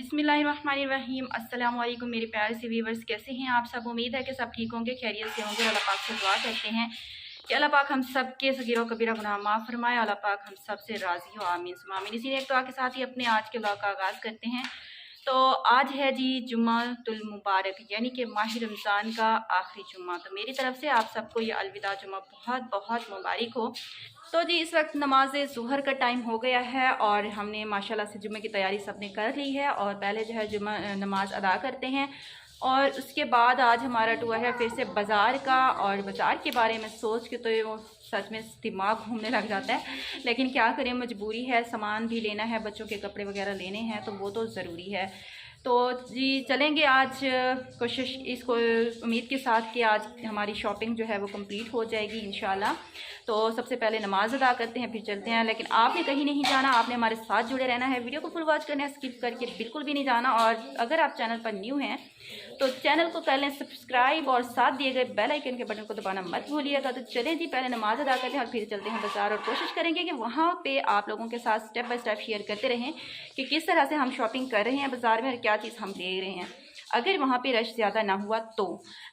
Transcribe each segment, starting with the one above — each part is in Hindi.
बिस्मिल्लाहिर्रहमानिर्रहीम। अस्सलाम वालेकुम मेरे प्यारे से व्यूवर्स, कैसे हैं आप सब। उम्मीद है कि सब ठीक होंगे, खैरियत से होंगे। अल्लाह पाक से दुआ करते हैं कि अल्लाह पाक हम सब के सगीरो कबीरा गुनाह माफ़ फरमाए। अल्लाह पाक हम सब से राज़ी हो, आमीन सुम्मा आमीन। इसी एक दुआ के साथ ही अपने आज के व्लॉग का आगाज़ करते हैं। तो आज है जी जुम्मातुल मुबारक, यानी कि माह रमज़ान का आखिरी जुम्मा। तो मेरी तरफ से आप सबको ये अलविदा जुम्मा बहुत बहुत मुबारक हो। तो जी इस वक्त नमाज ज़ुहर का टाइम हो गया है और हमने माशाल्लाह से जुम्मे की तैयारी सबने कर ली है और पहले जो है जुम्मा नमाज अदा करते हैं और उसके बाद आज हमारा टूर है फिर से बाज़ार का। और बाज़ार के बारे में सोच के तो वो सच में दिमाग घूमने लग जाता है, लेकिन क्या करें, मजबूरी है, सामान भी लेना है, बच्चों के कपड़े वगैरह लेने हैं तो वो तो ज़रूरी है। तो जी चलेंगे आज, कोशिश इसको उम्मीद के साथ कि आज हमारी शॉपिंग जो है वो कंप्लीट हो जाएगी इंशाल्लाह। तो सबसे पहले नमाज अदा करते हैं फिर चलते हैं। लेकिन आपने कहीं नहीं जाना, आपने हमारे साथ जुड़े रहना है, वीडियो को फुल वॉच करना है, स्किप करके बिल्कुल भी नहीं जाना। और अगर आप चैनल पर न्यू हैं तो चैनल को कर लें सब्सक्राइब और साथ दिए गए बेल आइकन के बटन को दबाना मत भूलिएगा। तो चलें जी पहले नमाज अदा करते हैं और फिर चलते हैं बाज़ार और कोशिश करेंगे कि वहाँ पे आप लोगों के साथ स्टेप बाय स्टेप शेयर करते रहें कि किस तरह से हम शॉपिंग कर रहे हैं बाज़ार में और क्या चीज़ हम ले रहे हैं। अगर वहाँ पे रश ज़्यादा ना हुआ तो,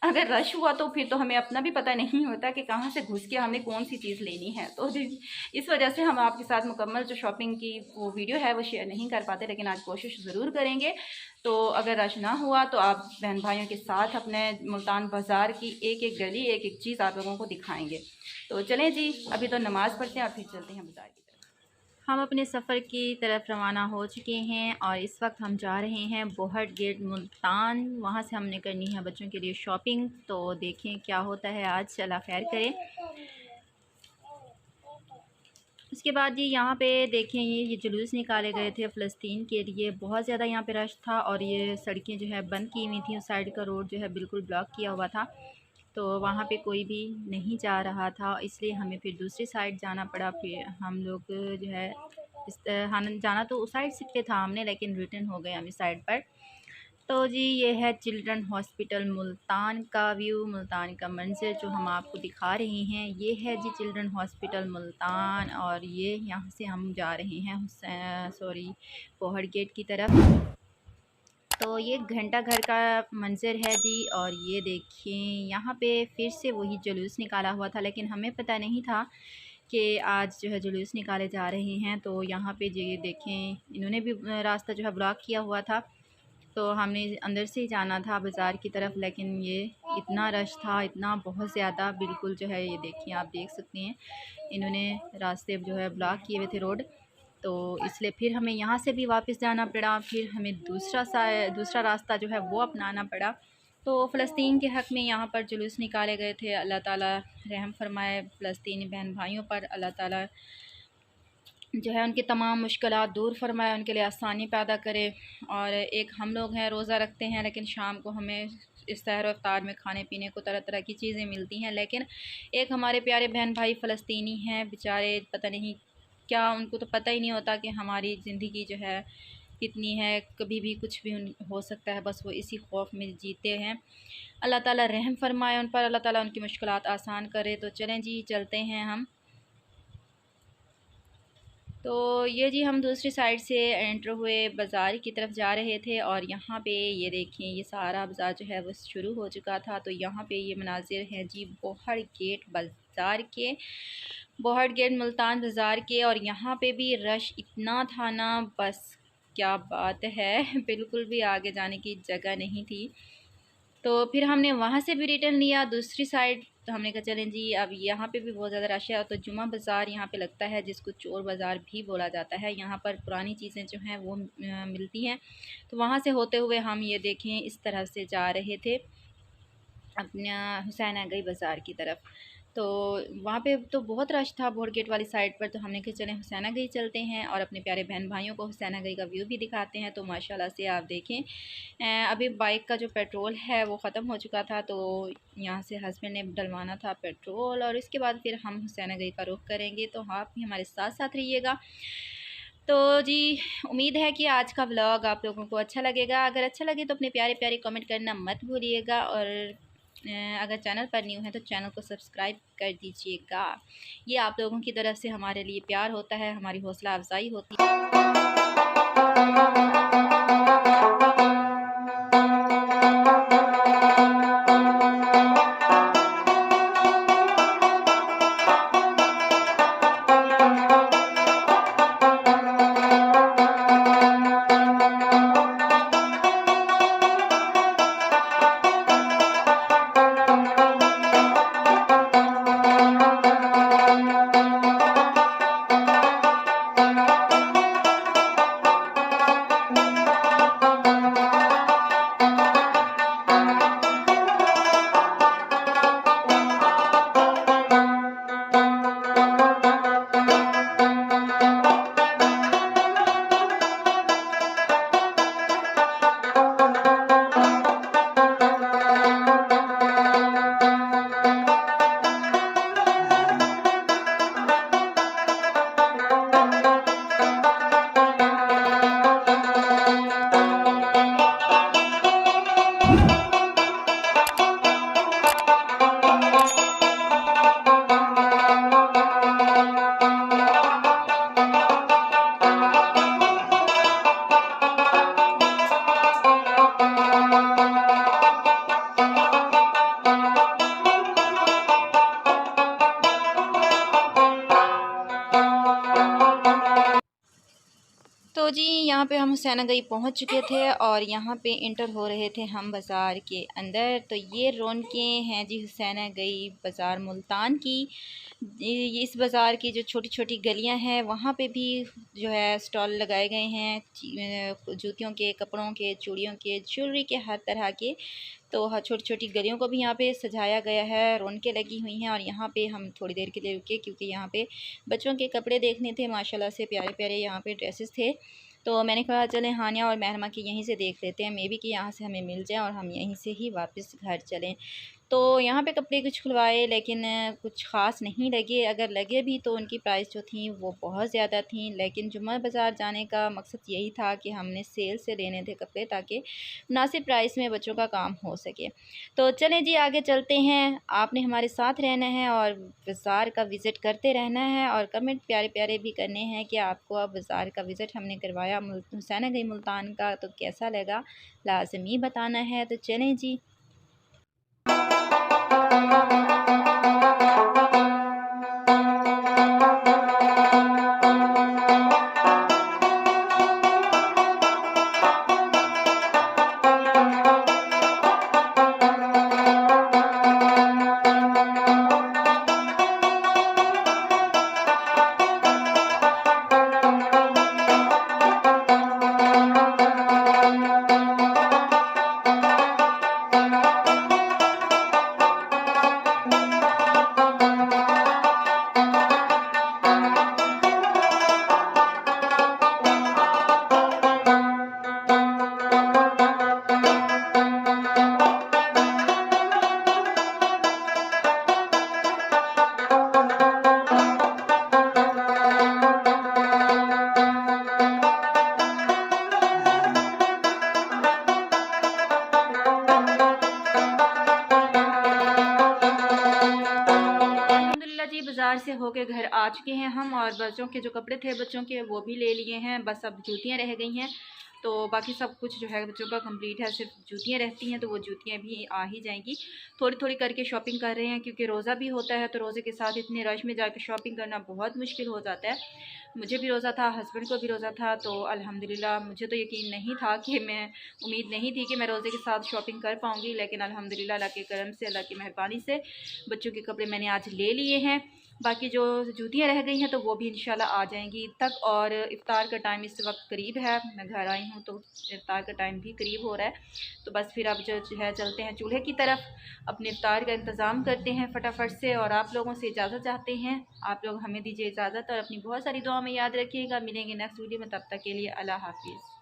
अगर रश हुआ तो फिर तो हमें अपना भी पता नहीं होता कि कहाँ से घुस के हमने कौन सी चीज़ लेनी है। तो इस वजह से हम आपके साथ मुकम्मल जो शॉपिंग की वो वीडियो है वो शेयर नहीं कर पाते, लेकिन आज कोशिश ज़रूर करेंगे। तो अगर रश ना हुआ तो आप बहन भाइयों के साथ अपने मुल्तान बाज़ार की एक एक गली एक एक चीज़ आप लोगों को दिखाएंगे। तो चलें जी अभी तो नमाज़ पढ़ते हैं और फिर चलते हैं बाज़ार की तरफ। हम अपने सफ़र की तरफ रवाना हो चुके हैं और इस वक्त हम जा रहे हैं बोहट गेट मुल्तान। वहाँ से हमने करनी है बच्चों के लिए शॉपिंग। तो देखें क्या होता है आज, अल्लाह खैर करे। उसके बाद जी यहाँ पे देखें ये जुलूस निकाले गए थे फ़लस्तीन के लिए। बहुत ज़्यादा यहाँ पे रश था और ये सड़कें जो है बंद की हुई थी, उस साइड का रोड जो है बिल्कुल ब्लॉक किया हुआ था। तो वहाँ पे कोई भी नहीं जा रहा था, इसलिए हमें फिर दूसरी साइड जाना पड़ा। फिर हम लोग जो है हम जाना तो उस साइड से था हमने, लेकिन रिटर्न हो गए हम इस साइड पर। तो जी ये है चिल्ड्रन हॉस्पिटल मुल्तान का व्यू, मुल्तान का मंजर जो हम आपको दिखा रहे हैं। ये है जी चिल्ड्रन हॉस्पिटल मुल्तान और ये यहाँ से हम जा रहे हैं बोहट गेट की तरफ। तो ये घंटा घर का मंज़र है जी। और ये देखिए यहाँ पे फिर से वही जुलूस निकाला हुआ था, लेकिन हमें पता नहीं था कि आज जो है जुलूस निकाले जा रहे हैं। तो यहाँ पे जी देखें इन्होंने भी रास्ता जो है ब्लॉक किया हुआ था, तो हमने अंदर से ही जाना था बाज़ार की तरफ, लेकिन ये इतना रश था, इतना बहुत ज़्यादा, बिल्कुल जो है ये देखिए आप देख सकते हैं इन्होंने रास्ते जो है ब्लॉक किए हुए थे रोड। तो इसलिए फिर हमें यहाँ से भी वापस जाना पड़ा, फिर हमें दूसरा रास्ता जो है वो अपनाना पड़ा। तो फ़लस्तीन के हक़ में यहाँ पर जुलूस निकाले गए थे। अल्लाह ताला रहम फरमाए फ़लस्तीनी बहन भाइयों पर, अल्लाह ताला जो है उनकी तमाम मुश्किलात दूर फरमाए, उनके लिए आसानी पैदा करे। और एक हम लोग हैं रोज़ा रखते हैं, लेकिन शाम को हमें इस सहर इफ्तार में खाने पीने को तरह तरह की चीज़ें मिलती हैं। लेकिन एक हमारे प्यारे बहन भाई फ़लस्तीनी हैं बेचारे, पता नहीं क्या, उनको तो पता ही नहीं होता कि हमारी ज़िंदगी जो है कितनी है, कभी भी कुछ भी हो सकता है, बस वो इसी खौफ में जीते हैं। अल्लाह ताला रहम फरमाए उन पर, अल्लाह ताला उनकी मुश्किलात आसान करे। तो चलें जी चलते हैं हम। तो ये जी हम दूसरी साइड से एंटर हुए बाज़ार की तरफ जा रहे थे और यहाँ पे ये देखिए ये सारा बाज़ार जो है वो शुरू हो चुका था। तो यहाँ पे ये मनाजिर हैं जी बोहट गेट बाज़ार के, बोहट गेट मुल्तान बाज़ार के। और यहाँ पे भी रश इतना था ना, बस क्या बात है बिल्कुल भी आगे जाने की जगह नहीं थी। तो फिर हमने वहाँ से भी रिटर्न लिया दूसरी साइड। तो हमने कहा चलें जी अब यहाँ पे भी बहुत ज़्यादा रश है। तो जुमा बाज़ार यहाँ पे लगता है, जिसको चोर बाज़ार भी बोला जाता है। यहाँ पर पुरानी चीज़ें जो हैं वो मिलती हैं। तो वहाँ से होते हुए हम ये देखें इस तरह से जा रहे थे अपना हुसैनागई बाज़ार की तरफ। तो वहाँ पे तो बहुत रश था बोहट गेट वाली साइड पर। तो हमने कहा चलें हुसैनागई चलते हैं और अपने प्यारे बहन भाइयों को हुसैनागई का व्यू भी दिखाते हैं। तो माशाल्लाह से आप देखें अभी बाइक का जो पेट्रोल है वो ख़त्म हो चुका था, तो यहाँ से हस्बैंड ने डलवाना था पेट्रोल और इसके बाद फिर हम हुसैनागई का रुख करेंगे। तो आप भी हमारे साथ साथ रहिएगा। तो जी उम्मीद है कि आज का व्लॉग आप लोगों को अच्छा लगेगा। अगर अच्छा लगे तो अपने प्यारे प्यारे कमेंट करना मत भूलिएगा और अगर चैनल पर न्यू है तो चैनल को सब्सक्राइब कर दीजिएगा। ये आप लोगों की तरफ से हमारे लिए प्यार होता है, हमारी हौसला अफजाई होती है। यहाँ पे हम हुसैना गई पहुँच चुके थे और यहाँ पे इंटर हो रहे थे हम बाज़ार के अंदर। तो ये रौनकें हैं जी हुसैना गई बाज़ार मुल्तान की। इस बाज़ार की जो छोटी छोटी गलियाँ हैं वहाँ पे भी जो है स्टॉल लगाए गए हैं जूतियों के, कपड़ों के, चूड़ियों के, ज्वेलरी के, हर तरह के। तो हाँ, छोटी छोटी गलियों को भी यहाँ पे सजाया गया है, रौनकें लगी हुई हैं। और यहाँ पे हम थोड़ी देर के लिए रुके क्योंकि यहाँ पे बच्चों के कपड़े देखने थे, माशाल्लाह से प्यारे प्यारे यहाँ पे ड्रेसेस थे। तो मैंने कहा चलें हानिया और महरमा की यहीं से देख लेते हैं, मे बी कि यहाँ से हमें मिल जाए और हम यहीं से ही वापस घर चलें। तो यहाँ पे कपड़े कुछ खुलवाए लेकिन कुछ ख़ास नहीं लगे, अगर लगे भी तो उनकी प्राइस जो थी वो बहुत ज़्यादा थी। लेकिन जुम्मा बाज़ार जाने का मकसद यही था कि हमने सेल से लेने थे कपड़े ताकि मुनासिब प्राइस में बच्चों का काम हो सके। तो चलें जी आगे चलते हैं, आपने हमारे साथ रहना है और बाज़ार का विज़िट करते रहना है और कमेंट प्यारे प्यारे भी करने हैं कि आपको अब बाज़ार का विज़िट हमने करवाया हुसैना गई मुल्तान का तो कैसा लगा, लाज़मी बताना है। तो चलें जी। बाज़ार से होके घर आ चुके हैं हम और बच्चों के जो कपड़े थे बच्चों के वो भी ले लिए हैं, बस अब जूतियाँ रह गई हैं। तो बाकी सब कुछ जो है बच्चों का कंप्लीट है, सिर्फ जूतियाँ रहती हैं तो वो जूतियाँ भी आ ही जाएंगी। थोड़ी थोड़ी करके शॉपिंग कर रहे हैं क्योंकि रोज़ा भी होता है तो रोज़े के साथ इतने रश में जाकर शॉपिंग करना बहुत मुश्किल हो जाता है। मुझे भी रोज़ा था, हस्बैंड को भी रोज़ा था, तो अल्हम्दुलिल्लाह मुझे तो यकीन नहीं था कि उम्मीद नहीं थी कि मैं रोज़े के साथ शॉपिंग कर पाऊँगी, लेकिन अल्हम्दुलिल्लाह अल्लाह के करम से, अल्लाह की मेहरबानी से बच्चों के कपड़े मैंने आज ले लिए हैं। बाकी जो जूतियाँ रह गई हैं तो वो भी इंशाल्लाह आ जाएंगी तक। और इफ़्तार का टाइम इस वक्त करीब है, मैं घर आई हूँ तो इफ़्तार का टाइम भी करीब हो रहा है। तो बस फिर अब जो है चलते हैं चूल्हे की तरफ, अपने इफ़्तार का इंतज़ाम करते हैं फटाफट से और आप लोगों से इजाज़त चाहते हैं। आप लोग हमें दीजिए इजाज़त और अपनी बहुत सारी दुआ में याद रखिएगा। मिलेंगे नेक्स्ट वीडियो में, तब तक के लिए अल्लाह हाफ़िज़।